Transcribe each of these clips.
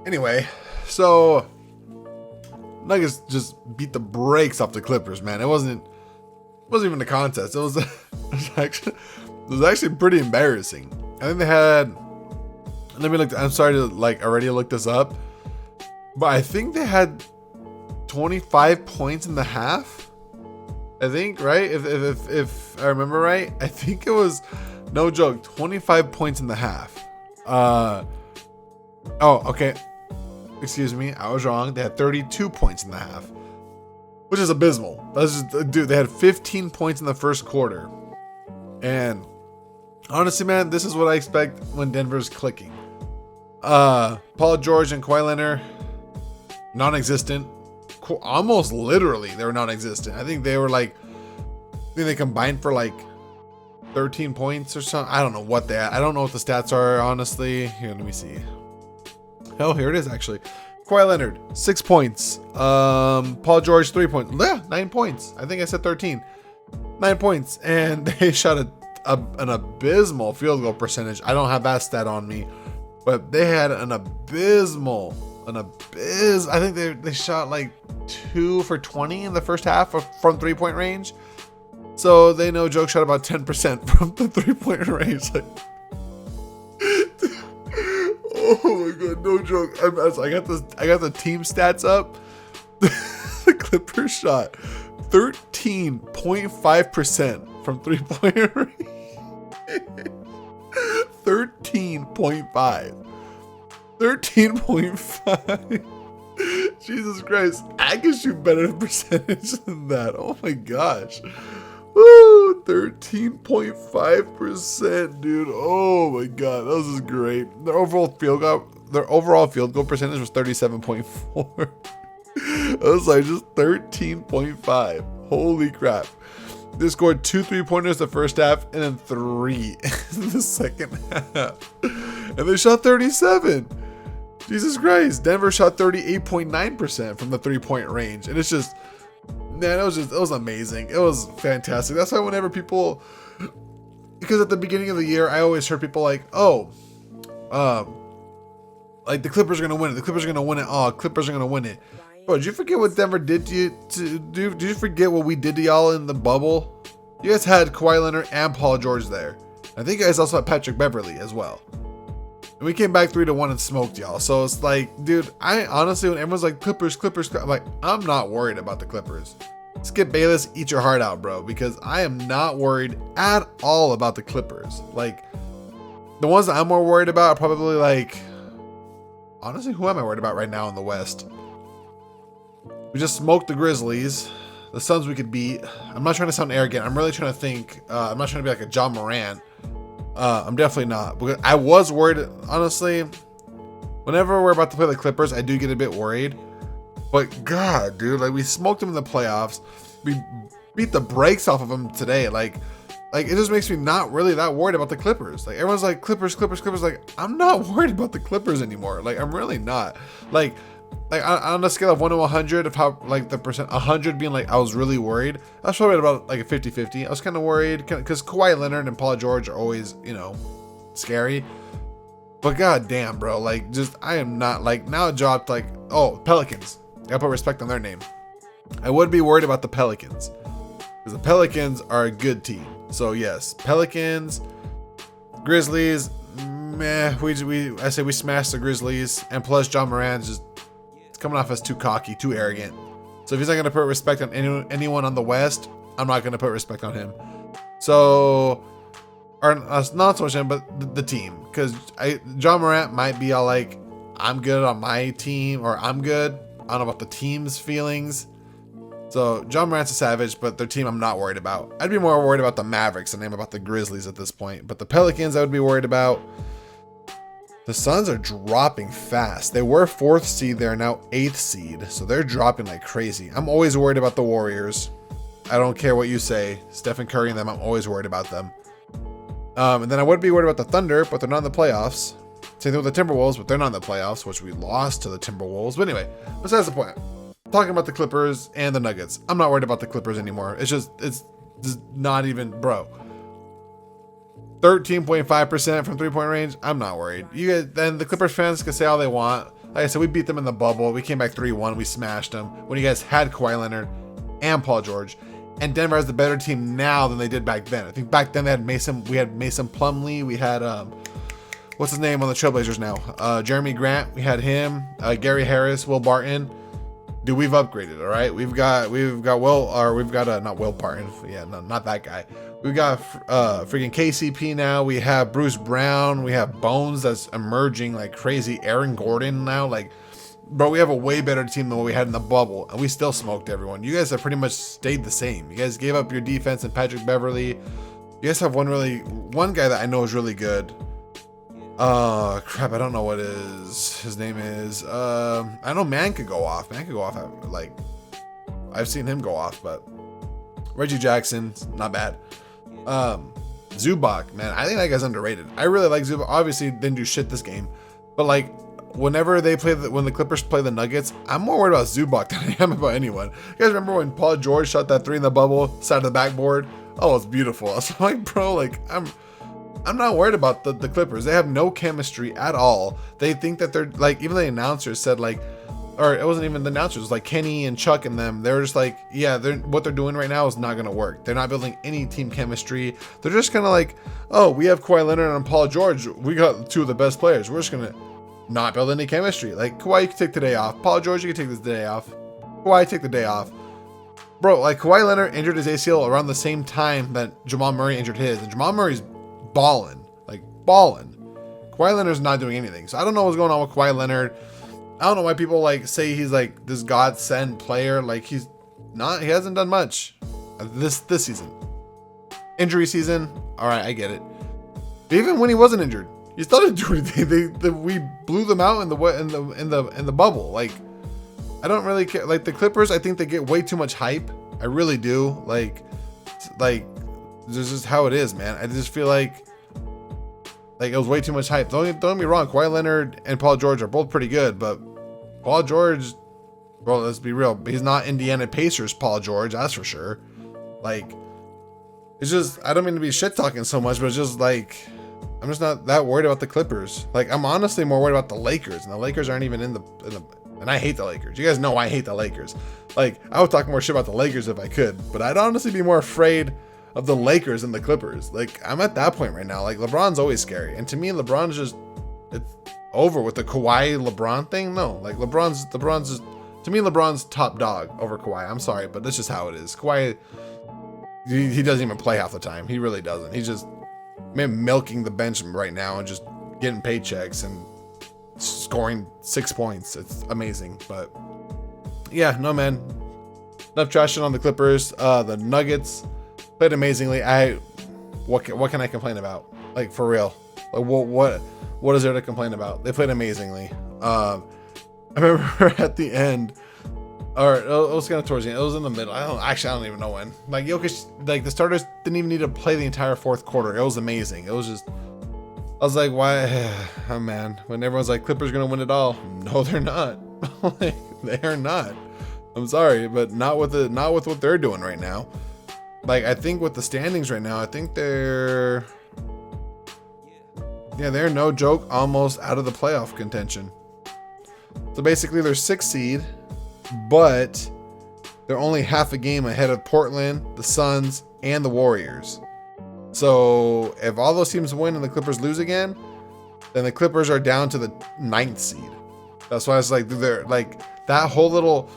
Anyway, so Nuggets just beat the brakes off the Clippers, man. It wasn't even a contest. It was actually pretty embarrassing. I think they had, let me look, I'm sorry to already look this up, but I think they had 25 points in the half. I think, right? If I remember right, I think it was, no joke, 25 points in the half. Oh, okay. Excuse me, I was wrong. They had 32 points in the half, which is abysmal. That's just, dude, they had 15 points in the first quarter. And honestly, man, this is what I expect when Denver's clicking. Paul George and Kawhi Leonard, non-existent. Almost literally, they were non-existent. I think they combined for 13 points or something. I don't know what I don't know what the stats are, honestly. Here, let me see. Oh, here it is, actually. Kawhi Leonard, 6 points. Paul George, 3 points. Yeah, 9 points. I think I said 13. 9 points. And they shot an abysmal field goal percentage. I don't have that stat on me, but they had an abysmal. I think they shot 2 for 20 in the first half from 3-point range. So they no joke shot about 10% from the 3-point range. Oh my god, no joke. I got the team stats up. The Clippers shot 13.5% from 3-point range. 13.5. 13.5. Jesus Christ. I can shoot better percentage than that. Oh my gosh. Woo, 13.5%, dude. Oh my god, that was just great. Their overall field goal percentage was 37.4. I was just 13.5. Holy crap. They scored 2 3-pointers the first half and then 3 in the second half. And they shot 37. Jesus Christ. Denver shot 38.9% from the 3-point range. And it's just, man, it was amazing. It was fantastic. That's why whenever people, because at the beginning of the year, I always heard people the Clippers are going to win it. The Clippers are going to win it. Oh, Clippers are going to win it. Bro, did you forget what Denver did to you? Did you forget what we did to y'all in the bubble? You guys had Kawhi Leonard and Paul George there. I think you guys also had Patrick Beverly as well. And we came back 3-1 and smoked y'all. So it's dude, I honestly, when everyone's like Clippers, I'm I'm not worried about the Clippers. Skip Bayless, eat your heart out, bro, because I am not worried at all about the Clippers. The ones that I'm more worried about are probably honestly, who am I worried about right now in the West? We just smoked the Grizzlies. The Suns we could beat. I'm not trying to sound arrogant. I'm really trying to think. I'm not trying to be like a John Morant. I'm definitely not. Because I was worried, honestly. Whenever we're about to play the Clippers, I do get a bit worried. But God, dude, we smoked them in the playoffs. We beat the brakes off of them today. It just makes me not really that worried about the Clippers. Everyone's like Clippers. I'm not worried about the Clippers anymore. I'm really not. On a scale of 1 to 100 of how the percent, 100 being I was really worried. I was probably at about a 50-50. I was kind of worried because Kawhi Leonard and Paul George are always, scary. But god damn, bro, I am not now it dropped Pelicans. Gotta put respect on their name. I would be worried about the Pelicans because the Pelicans are a good team. So yes, Pelicans, Grizzlies, meh. I say we smashed the Grizzlies, and plus John Morant's just coming off as too cocky, too arrogant. So if he's not going to put respect on anyone on the West, I'm not going to put respect on him. So, or not so much him, but the team. Because John Morant might be all I'm good on my team, or I'm good. I don't know about the team's feelings. So John Morant's a savage, but their team I'm not worried about. I'd be more worried about the Mavericks than I am about the Grizzlies at this point. But the Pelicans I would be worried about. The Suns are dropping fast. They were 4th seed. They're now 8th seed. So they're dropping like crazy. I'm always worried about the Warriors. I don't care what you say. Stephen Curry and them, I'm always worried about them. And then I would be worried about the Thunder, but they're not in the playoffs. Same thing with the Timberwolves, but they're not in the playoffs, which we lost to the Timberwolves. But anyway, besides the point. Talking about the Clippers and the Nuggets. I'm not worried about the Clippers anymore. It's just not even, bro. 13.5% from 3-point range. I'm not worried. You guys, then the Clippers fans can say all they want. Like I said, we beat them in the bubble. We came back 3-1. We smashed them when you guys had Kawhi Leonard and Paul George. And Denver has the better team now than they did back then. I think back then they had Mason. We had Mason Plumlee. We had what's his name on the Trailblazers now? Jeremy Grant. We had him. Gary Harris. Will Barton. Dude, we've upgraded. All right, we've got not Will Barton. Yeah, no, not that guy. We've got freaking KCP now. We have Bruce Brown. We have Bones that's emerging like crazy. Aaron Gordon now. Like, bro, we have a way better team than what we had in the bubble, and we still smoked everyone. You guys have pretty much stayed the same. You guys gave up your defense and Patrick Beverly. You guys have one guy that I know is really good. Crap, I don't know what his name is. I know Man could go off. Like, I've seen him go off, but Reggie Jackson, not bad. Zubac, man, I think that guy's underrated. I really like Zubac. Obviously, didn't do shit this game, but like, whenever when the Clippers play the Nuggets, I'm more worried about Zubac than I am about anyone. You guys remember when Paul George shot that 3 in the bubble, side of the backboard? Oh, it's beautiful. I was like, bro, like, I'm not worried about the Clippers. They have no chemistry at all. They think that they're like, even the announcers said like, or it wasn't even the announcers, it was like Kenny and Chuck and them. They were just like, yeah, what they're doing right now is not going to work. They're not building any team chemistry. They're just kind of like, oh, we have Kawhi Leonard and Paul George. We got 2 of the best players. We're just going to not build any chemistry. Like, Kawhi, you can take the day off. Paul George, you can take this day off. Kawhi, take the day off. Bro, like, Kawhi Leonard injured his ACL around the same time that Jamal Murray injured his. And Jamal Murray's balling. Kawhi Leonard's not doing anything. So I don't know what's going on with Kawhi Leonard. I don't know why people like say he's like this godsend player. Like, he's not. He hasn't done much this season. Injury season. All right, I get it. But even when he wasn't injured, he still didn't do anything. We blew them out in the bubble. Like, I don't really care. Like, the Clippers, I think they get way too much hype. I really do. Like this is just how it is, man. I just feel like it was way too much hype. Don't get me wrong. Kawhi Leonard and Paul George are both pretty good, but Paul George, bro, let's be real. He's not Indiana Pacers Paul George, that's for sure. Like, it's just, I don't mean to be shit talking so much, but it's just like, I'm just not that worried about the Clippers. Like, I'm honestly more worried about the Lakers, and the Lakers aren't even in the and I hate the Lakers. You guys know I hate the Lakers. Like, I would talk more shit about the Lakers if I could, but I'd honestly be more afraid of the Lakers and the Clippers. Like, I'm at that point right now. Like, LeBron's always scary, and to me, LeBron's just, it's over with the Kawhi LeBron thing. No, like, LeBron's just, to me, LeBron's top dog over Kawhi. I'm sorry, but that's just how it is. Kawhi, he doesn't even play half the time. He really doesn't. He's just milking the bench right now and just getting paychecks and scoring 6 points. It's amazing. But yeah, no, man, enough trashing on the Clippers. The Nuggets played amazingly. What can I complain about? Like, for real, like, what is there to complain about? They played amazingly. I remember at the end, or it was kind of towards the end. It was in the middle. I don't even know when. Like, Jokic, like, the starters didn't even need to play the entire fourth quarter. It was amazing. It was just, I was like, why? Oh man, when everyone's like, Clippers gonna win it all. No, they're not. Like, they are not. I'm sorry, but not with what they're doing right now. Like, I think with the standings right now, I think they're no joke, almost out of the playoff contention. So basically, they're 6th seed, but they're only half a game ahead of Portland, the Suns, and the Warriors. So if all those teams win and the Clippers lose again, then the Clippers are down to the 9th seed. That's why it's like, they're like, that whole little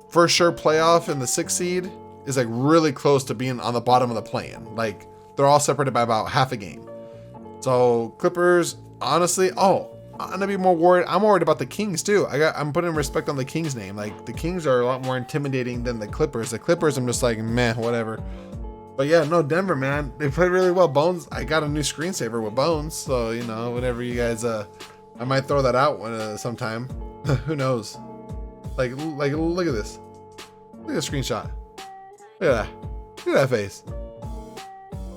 for sure playoff in the 6th seed is like really close to being on the bottom of the play-in. Like, they're all separated by about half a game. So Clippers, honestly, I'm gonna be more worried. I'm worried about the Kings too. I'm putting respect on the Kings name. Like, the Kings are a lot more intimidating than the Clippers. The Clippers, I'm just like, meh, whatever. But yeah, no, Denver, man, they played really well. Bones, I got a new screensaver with Bones, so, you know, whenever you guys, I might throw that out sometime. Who knows? Like, look at this. Look at the screenshot. Look at that. Look at that face.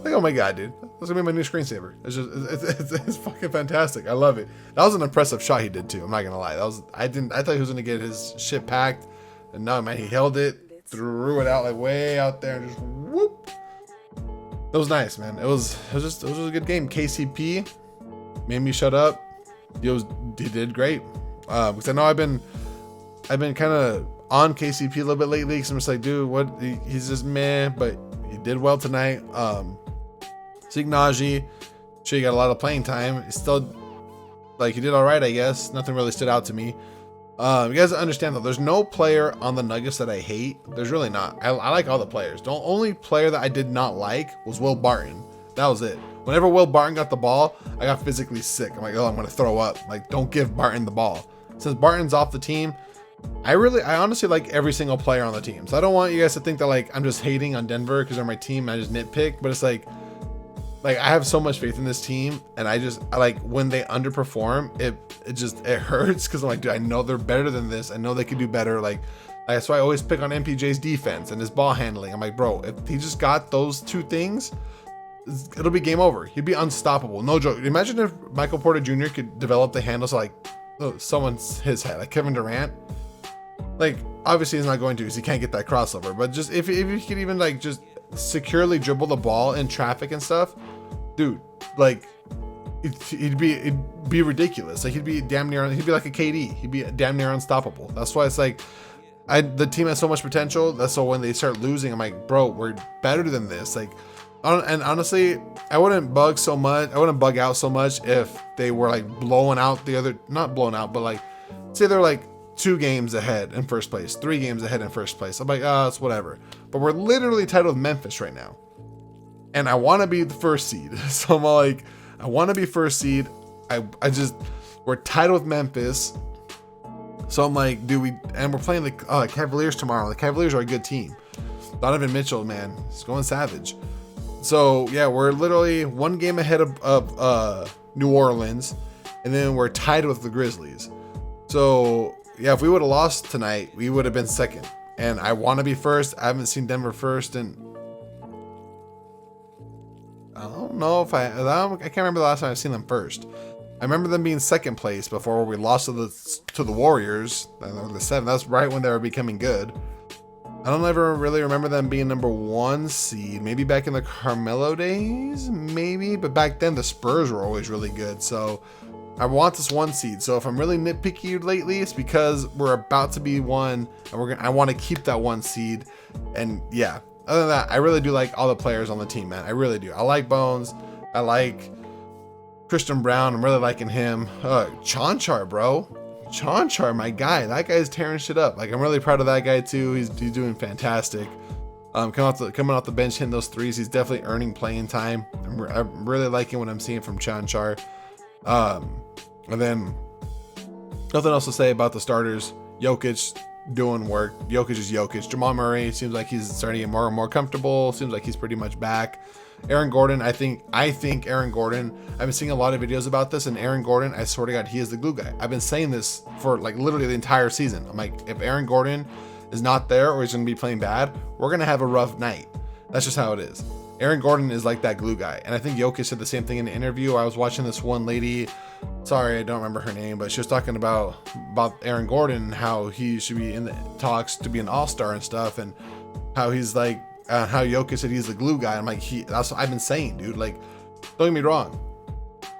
Like, oh my god, dude, that's gonna be my new screensaver. It's just, it's fucking fantastic. I love it. That was an impressive shot he did too. I'm not gonna lie. I thought he was gonna get his shit packed, and no, man, he held it, threw it out like way out there, and just whoop. It was nice, man. It was just a good game. KCP made me shut up. He did great. because I know I've been kind of on KCP a little bit lately. Because I'm just like, dude, what? He's just meh, but he did well tonight. Signaji, sure, he got a lot of playing time. He's still like, he did all right, I guess. Nothing really stood out to me. You guys understand though, there's no player on the Nuggets that I hate. There's really not. I like all the players. The only player that I did not like was Will Barton. That was it. Whenever Will Barton got the ball, I got physically sick. I'm like, oh, I'm gonna throw up. Like, don't give Barton the ball. Since Barton's off the team, I honestly like every single player on the team. So I don't want you guys to think that like I'm just hating on Denver because they're my team and I just nitpick. But it's like I have so much faith in this team, and I like when they underperform, it hurts because I'm like, dude, I know they're better than this. I know they could do better. Like that's why I always pick on MPJ's defense and his ball handling. I'm like, bro, if he just got those two things, it'll be game over. He'd be unstoppable. No joke. Imagine if Michael Porter Jr. could develop the handles like someone's his head, like Kevin Durant. Like obviously he's not going to because he can't get that crossover. But just if he could even like just securely dribble the ball in traffic and stuff, dude, like it'd be ridiculous. Like he'd be like a KD. He'd be damn near unstoppable. That's why it's like the team has so much potential. That's so when they start losing, I'm like, bro, we're better than this. Like, and honestly, I wouldn't bug out so much if they were like blowing out the other, not blown out, but like say they're like 2 games ahead in first place, 3 games ahead in first place. I'm like, it's whatever. But we're literally tied with Memphis right now. And I want to be the first seed. So I'm like, I want to be first seed. We're tied with Memphis. So I'm like, and we're playing the Cavaliers tomorrow. The Cavaliers are a good team. Donovan Mitchell, man, he's going savage. So yeah, we're literally 1 game ahead of New Orleans. And then we're tied with the Grizzlies. So yeah, if we would have lost tonight, we would have been second. And I want to be first. I haven't seen Denver first, and I don't know if I can't remember the last time I've seen them first. I remember them being second place before we lost to the Warriors. The 7th. That's right when they were becoming good. I don't ever really remember them being number 1 seed. Maybe back in the Carmelo days, maybe. But back then the Spurs were always really good. So I want this 1 seed. So if I'm really nitpicky lately, it's because we're about to be 1, and I want to keep that 1 seed. And yeah, other than that, I really do like all the players on the team, man. I really do. I like Bones. I like Christian Brown. I'm really liking him. Chanchar, bro. Chanchar, my guy. That guy's tearing shit up. Like, I'm really proud of that guy too. He's doing fantastic. Coming off the bench, hitting those threes. He's definitely earning playing time. I'm really liking what I'm seeing from Chanchar. And then nothing else to say about the starters. Jokic doing work. Jokic is Jokic. Jamal Murray seems like he's starting to get more and more comfortable. Seems like he's pretty much back. Aaron Gordon, I think Aaron Gordon, I've been seeing a lot of videos about this, and Aaron Gordon, I swear to God, he is the glue guy. I've been saying this for like literally the entire season. I'm like, if Aaron Gordon is not there or he's going to be playing bad, we're going to have a rough night. That's just how it is. Aaron Gordon is like that glue guy. And I think Jokic said the same thing in the interview. I was watching this one lady, sorry, I don't remember her name, but she was talking about Aaron Gordon and how he should be in the talks to be an all-star and stuff, and how he's like, how Jokic said he's the glue guy. I'm like, that's what I've been saying, dude. Like, don't get me wrong.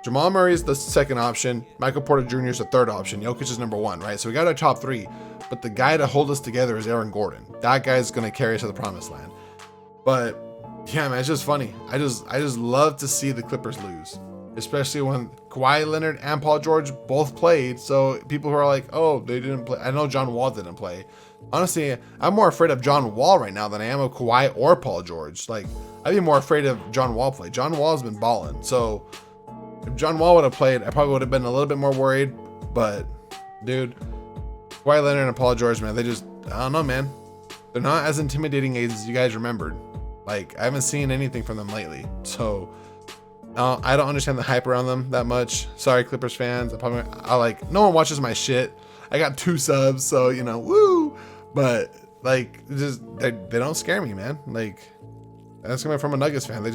Jamal Murray is the second option. Michael Porter Jr. is the third option. Jokic is number 1, right? So we got our top 3, but the guy to hold us together is Aaron Gordon. That guy's going to carry us to the promised land. But yeah, man, it's just funny. I just love to see the Clippers lose, especially when Kawhi Leonard and Paul George both played. So people who are like, oh, they didn't play. I know John Wall didn't play. Honestly, I'm more afraid of John Wall right now than I am of Kawhi or Paul George. Like, I'd be more afraid of John Wall play. John Wall's been balling. So if John Wall would have played, I probably would have been a little bit more worried. But dude, Kawhi Leonard and Paul George, man, I don't know, man. They're not as intimidating as you guys remembered. Like, I haven't seen anything from them lately. So I don't understand the hype around them that much. Sorry, Clippers fans. No one watches my shit. I got 2 subs, so, you know, woo. But like, just they don't scare me, man. Like, that's coming from a Nuggets fan. They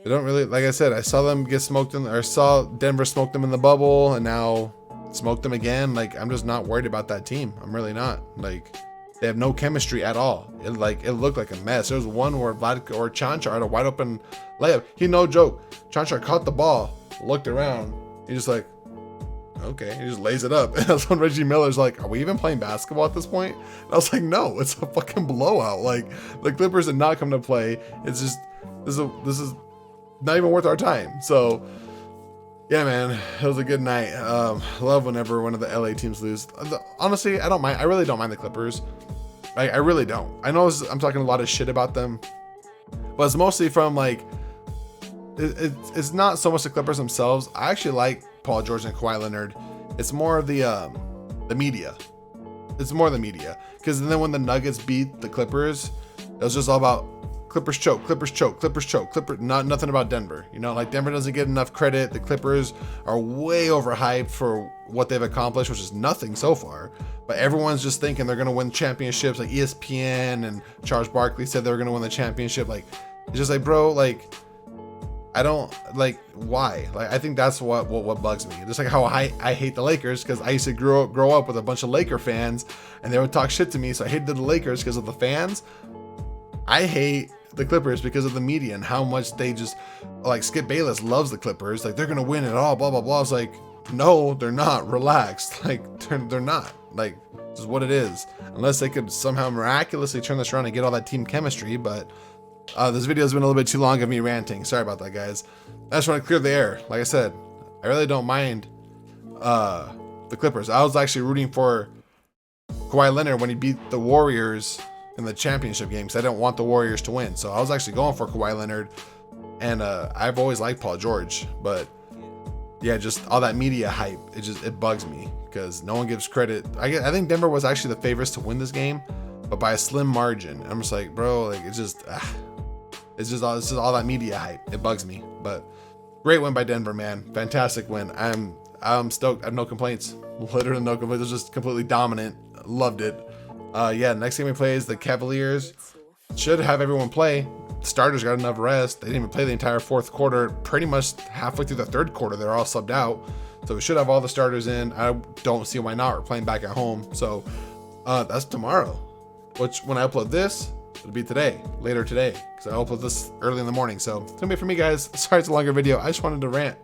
don't really, like I said, I saw them get smoked saw Denver smoke them in the bubble, and now smoke them again. Like, I'm just not worried about that team. I'm really not. Like, they have no chemistry at all. It looked like a mess. There was one where Chanchar had a wide open layup. He, no joke, Chanchar caught the ball, looked around. He just like, okay. He just lays it up. And that's when Reggie Miller's like, are we even playing basketball at this point? And I was like, no, it's a fucking blowout. Like, the Clippers did not come to play. It's just, this is not even worth our time. So, yeah, man, it was a good night. Love whenever one of the LA teams lose. Honestly, I don't mind. I really don't mind the Clippers. I really don't. I know I'm talking a lot of shit about them, but it's mostly from like, it's not so much the Clippers themselves. I actually like Paul George and Kawhi Leonard. It's more of the media. It's more the media. Because then when the Nuggets beat the Clippers, it was just all about Clippers choke, Clippers choke, Clippers choke, nothing about Denver. You know, like Denver doesn't get enough credit. The Clippers are way overhyped for what they've accomplished, which is nothing so far. But everyone's just thinking they're going to win championships. Like ESPN and Charles Barkley said they were going to win the championship. Like, it's just like, bro, like, I don't, like, why? Like, I think that's what bugs me. Just like how I hate the Lakers, because I used to grow up with a bunch of Laker fans, and they would talk shit to me, so I hated the Lakers because of the fans. I hate the Clippers because of the media and how much they just, like, Skip Bayless loves the Clippers. Like, they're going to win it all, blah, blah, blah. It's like, no, they're not. Relax. Like, they're not. Like, just what it is. Unless they could somehow miraculously turn this around and get all that team chemistry, but this video has been a little bit too long of me ranting. Sorry about that, guys. I just want to clear the air. Like I said, I really don't mind the Clippers. I was actually rooting for Kawhi Leonard when he beat the Warriors in the championship game, because I didn't want the Warriors to win. So I was actually going for Kawhi Leonard, and I've always liked Paul George, but yeah, just all that media hype, it bugs me because no one gives credit. I think Denver was actually the favorites to win this game, but by a slim margin. I'm just like, bro, like, it's just all that media hype. It bugs me. But great win by Denver, man. Fantastic win. I'm stoked. I have no complaints. Literally no complaints. It was just completely dominant. Loved it. Yeah, next game we play is the Cavaliers. Should have everyone play. Starters got enough rest. They didn't even play the entire fourth quarter. Pretty much halfway through the third quarter, they're all subbed out. So we should have all the starters in. I don't see why not. We're playing back at home. So that's tomorrow. Which, when I upload this, it'll be today, later today, because I upload this early in the morning. So it's gonna be for me, guys. Sorry it's a longer video. I just wanted to rant.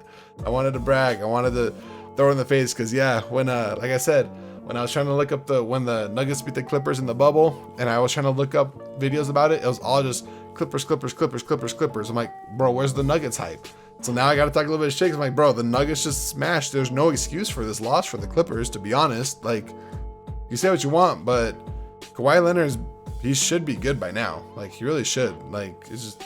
I wanted to brag. I wanted to throw it in the face, because yeah, when like I said, when I was trying to look up when the Nuggets beat the Clippers in the bubble, and I was trying to look up videos about it, it was all just Clippers, Clippers, Clippers, Clippers, Clippers. I'm like, bro, where's the Nuggets hype? So now I got to talk a little bit of shit. I'm like, bro, the Nuggets just smashed. There's no excuse for this loss for the Clippers, to be honest. Like, you say what you want, but Kawhi Leonard, he should be good by now. Like, he really should. Like, it's just,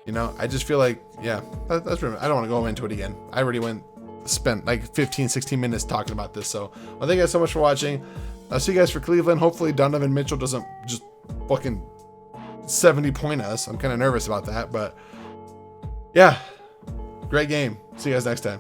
you know, I just feel like, yeah, that's pretty much, I don't want to go into it again. I already spent like 15-16 minutes talking about this. So well, thank you guys so much for watching. I'll see you guys for Cleveland. Hopefully Donovan Mitchell doesn't just fucking 70 point us. I'm kind of nervous about that, but yeah, great game. See you guys next time.